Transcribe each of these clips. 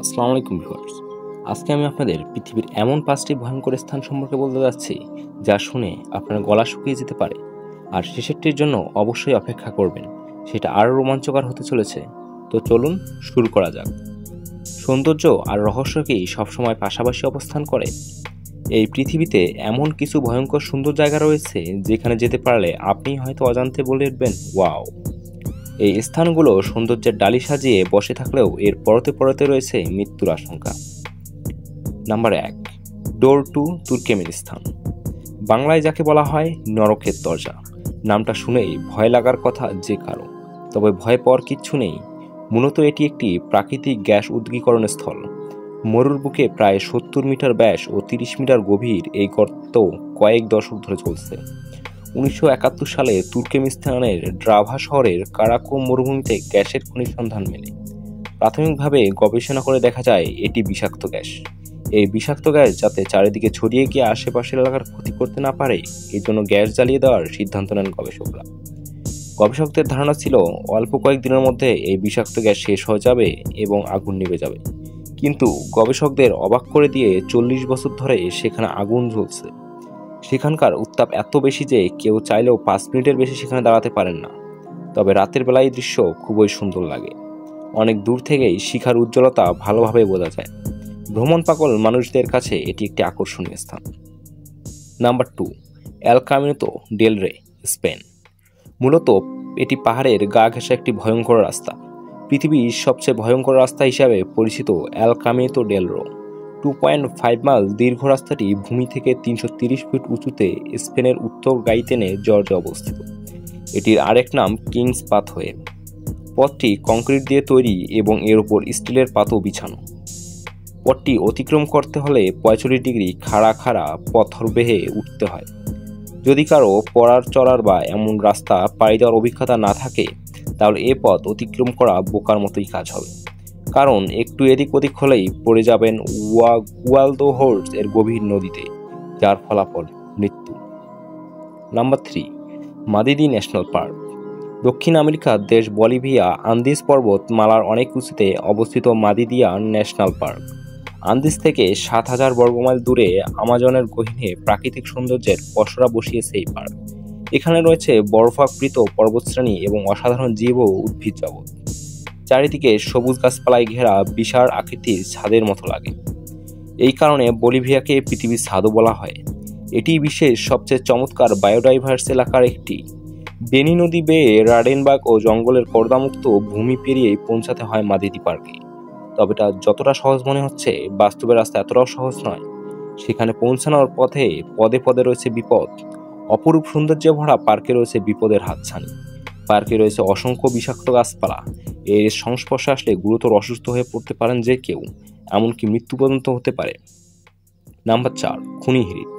আসসালামু আলাইকুম ভিউয়ার্স। আজকে আমি আপনাদের পৃথিবীর এমন 5টি ভয়ঙ্কর স্থান সম্পর্কে বলতে যাচ্ছি যা শুনে আপনার গলা শুকিয়ে যেতে পারে। আর শেষেরটির জন্য অবশ্যই অপেক্ষা করবেন, সেটা আরও রোমাঞ্চকর হতে চলেছে। তো চলুন শুরু করা যাক। সৌন্দর্য আর রহস্যকেই সবসময় পাশাপাশি অবস্থান করে। এই পৃথিবীতে এমন কিছু ভয়ঙ্কর সুন্দর জায়গা রয়েছে যেখানে যেতে পারলে আপনি হয়তো অজান্তে বলে উঠবেন ওয়াও। এই স্থানগুলো সৌন্দর্যের ডালি সাজিয়ে বসে থাকলেও এর পরতে পরতে রয়েছে মৃত্যুর আশঙ্কা। Number 1, door to Turkmenistan. বাংলায় যাকে বলা হয় নরকের দরজা। নামটা শুনেই ভয় লাগার কথা যে কারো, তবে ভয় পাওয়ার কিচ্ছু নেই। মূলত এটি একটি প্রাকৃতিক গ্যাস উদ্গীকরণ স্থল। মরুর বুকে প্রায় 70 মিটার ব্যাস ও 30 মিটার গভীর এই গর্ত কয়েক দশক ধরে চলছে। 1971 সালে তুর্কমেনিস্তানের ড্রাভা শহরের কারাকোম মরুভূমিতে গ্যাসের খনির সন্ধান মেলে। প্রাথমিকভাবে গবেষণা করে দেখা যায় এটি বিষাক্ত গ্যাস। এই বিষাক্ত গ্যাস যাতে চারিদিকে ছড়িয়ে গিয়ে আশেপাশের এলাকার ক্ষতি করতে না পারে, এই জন্য গ্যাস জ্বালিয়ে দেওয়ার সিদ্ধান্ত নেন গবেষকরা। গবেষকদের ধারণা ছিল অল্প কয়েকদিনের মধ্যে এই বিষাক্ত গ্যাস শেষ হয়ে যাবে এবং আগুন নিভে যাবে। কিন্তু গবেষকদের অবাক করে দিয়ে 40 বছর ধরে সেখানে আগুন জ্বলছে। সেখানকার উত্তাপ এত বেশি যে কেউ চাইলেও 5 মিনিটের বেশি সেখানে দাঁড়াতে পারেন না। তবে রাতের বেলায় এই দৃশ্য খুবই সুন্দর লাগে। অনেক দূর থেকেই শিখার উজ্জ্বলতা ভালোভাবে বোঝা যায়। ভ্রমণ পাগল মানুষদের কাছে এটি একটি আকর্ষণীয় স্থান। নাম্বার 2, এল কামিনো ডেল রে, স্পেন। মূলত এটি পাহাড়ের গা ঘেঁষা একটি ভয়ঙ্কর রাস্তা। পৃথিবীর সবচেয়ে ভয়ঙ্কর রাস্তা হিসাবে পরিচিত এল কামিনো ডেল রো 2.5 মাইল দীর্ঘ রাস্তাটি ভূমি থেকে 330 ফিট উঁচুতে স্পেনের উত্তর গাইতেনে জর্জে অবস্থিত। এটির আরেক নাম কিংস পাথওয়ে। পথটি কংক্রিট দিয়ে তৈরি এবং এর উপর স্টিলের পাতও বিছানো। পথটি অতিক্রম করতে হলে 45 ডিগ্রি খাড়া খাড়া পথর বেয়ে উঠতে হয়। যদি কারো পড়ার চড়ার বা এমন রাস্তা পাড়ি দেওয়ার অভিজ্ঞতা না থাকে, তাহলে এ পথ অতিক্রম করা বোকার মতোই কাজ হবে। কারণ একটু এদিক ওদিক হলেই পড়ে যাবেন ওয়ালদো হোর্স এর গভীর নদীতে, যার ফলাফল মৃত্যু। Number 3, Madidi national park. দক্ষিণ আমেরিকার দেশ বলিভিয়া আন্দিজ পর্বত মালার অনেক উঁচুতে অবস্থিত মাদিদিয়া ন্যাশনাল পার্ক। আন্দিজ থেকে 7,000 বর্গমাইল দূরে আমাজনের গহীনে প্রাকৃতিক সৌন্দর্যের পসরা বসিয়েছে এই পার্ক। এখানে রয়েছে বরফাবৃত পর্বতশ্রেণী এবং অসাধারণ জীব ও উদ্ভিদ জগৎ। চারিদিকে সবুজ গাছপালায় ঘেরা বিশাল আকৃতির ছাদের মতো লাগে। এই কারণে বলিভিয়াকে পৃথিবীর ছাদও বলা হয়। এটি বিশ্বের সবচেয়ে চমৎকার বায়োডাইভার্স এলাকার একটি। বেনি নদী বেয়ে রাডেনবার্গ ও জঙ্গলের কর্দামুক্ত ভূমি পেরিয়েই পৌঁছাতে হয় মাদিদি পার্কে। তবে এটা যতটা সহজ মনে হচ্ছে, বাস্তবে রাস্তা এতটাও সহজ নয়। সেখানে পৌঁছানোর পথে পদে পদে রয়েছে বিপদ। অপরূপ সৌন্দর্যে ভরা পার্কে রয়েছে বিপদের হাতছানি। পার্কে রয়েছে অসংখ্য বিষাক্ত গাছপালা। এর সংস্পর্শে আসলে গুরুতর অসুস্থ হয়ে পড়তে পারেন যে কেউ, এমনকি মৃত্যু পর্যন্ত হতে পারে। নাম্বার 4, খুনি হ্রদ।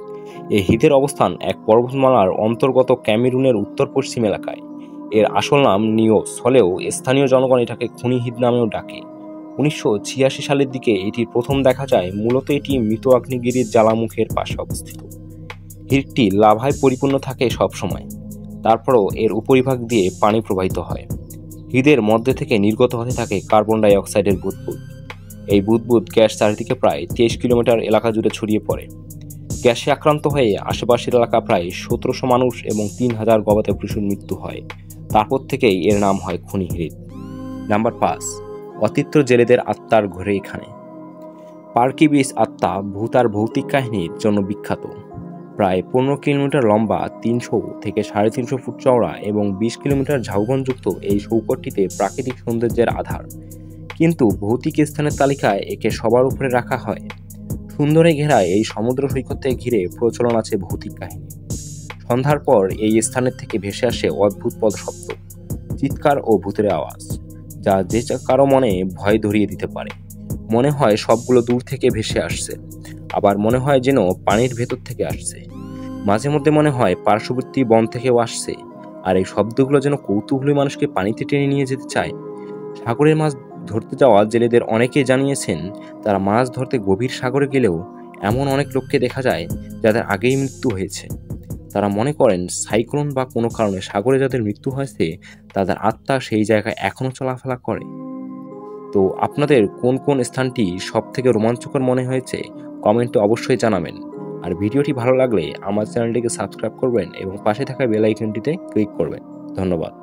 এই হ্রদের অবস্থান এক পর্বতমালার অন্তর্গত ক্যামেরুনের উত্তর পশ্চিম এলাকায়। এর আসল নাম নিওস হলেও স্থানীয় জনগণ এটাকে খুনি হ্রদ নামেও ডাকে। 1986 সালের দিকে এটি প্রথম দেখা যায়। মূলত এটি মৃত আগ্নেয়গিরির জ্বালামুখের পাশে অবস্থিত। হ্রদটি লাভায় পরিপূর্ণ থাকে সবসময়। তারপরও এর উপরিভাগ দিয়ে পানি প্রবাহিত হয়। হ্রদের মধ্যে থেকে নির্গত হতে থাকে কার্বন ডাই অক্সাইডের বুদবুদ। এই বুদবুদ গ্যাস চারিদিকে প্রায় 23 কিলোমিটার এলাকা জুড়ে ছড়িয়ে পড়ে। গ্যাসে আক্রান্ত হয়ে আশেপাশের এলাকা প্রায় 1700 মানুষ এবং 3000 গবাদি পশুর মৃত্যু হয়। তারপর থেকেই এর নাম হয় খুনি হ্রদ। নাম্বার 5, অতিত্র জেলেদের আত্মার ঘরে এখানে। পার্কি বিচ আত্মা ভূতার ভৌতিক কাহিনীর জন্য বিখ্যাত। প্রায় 15 কিলোমিটার লম্বা, 300 থেকে 350 ফুট চওড়া এবং 20 কিলোমিটার ঝাউবনযুক্ত এই সৈকতটিতে প্রাকৃতিক সৌন্দর্যের আধার। কিন্তু ভৌতিক স্থানের তালিকায় একে সবার উপরে রাখা হয়। সুন্দরে ঘেরা এই সমুদ্র সৈকতকে ঘিরে প্রচলন আছে ভৌতিক কাহিনী। সন্ধ্যার পর এই স্থানের থেকে ভেসে আসে অদ্ভুত পদশব্দ, চিৎকার ও ভূতের আওয়াজ, যা যে কারো মনে ভয় ধরিয়ে দিতে পারে। মনে হয় সবগুলো দূর থেকে ভেসে আসছে, আবার মনে হয় যেন পানির ভেতর থেকে আসছে। মাঝে মধ্যে মনে হয় পার্শ্ববর্তী বন থেকেও আসছে। আর এই শব্দগুলো যেন কৌতূহলী মানুষকে পানিতে টেনে নিয়ে যেতে চায়। সাগরের মাছ ধরতে যাওয়া জেলেদের অনেকেই জানিয়েছেন, তারা মাছ ধরতে গভীর সাগরে গেলেও এমন অনেক লোককে দেখা যায় যাদের আগেই মৃত্যু হয়েছে। তারা মনে করেন সাইক্লোন বা কোনো কারণে সাগরে যাদের মৃত্যু হয়েছে, তাদের আত্মা সেই জায়গায় এখনো চলাফেরা করে। তো আপনাদের কোন কোন স্থানটি সবথেকে রোমাঞ্চকর মনে হয়েছে কমেন্টে অবশ্যই জানাবেন। আর ভিডিওটি ভালো লাগলে আমার চ্যানেলটিকে সাবস্ক্রাইব করবেন এবং পাশে থাকা বেল আইকনটিতে ক্লিক করবেন। ধন্যবাদ।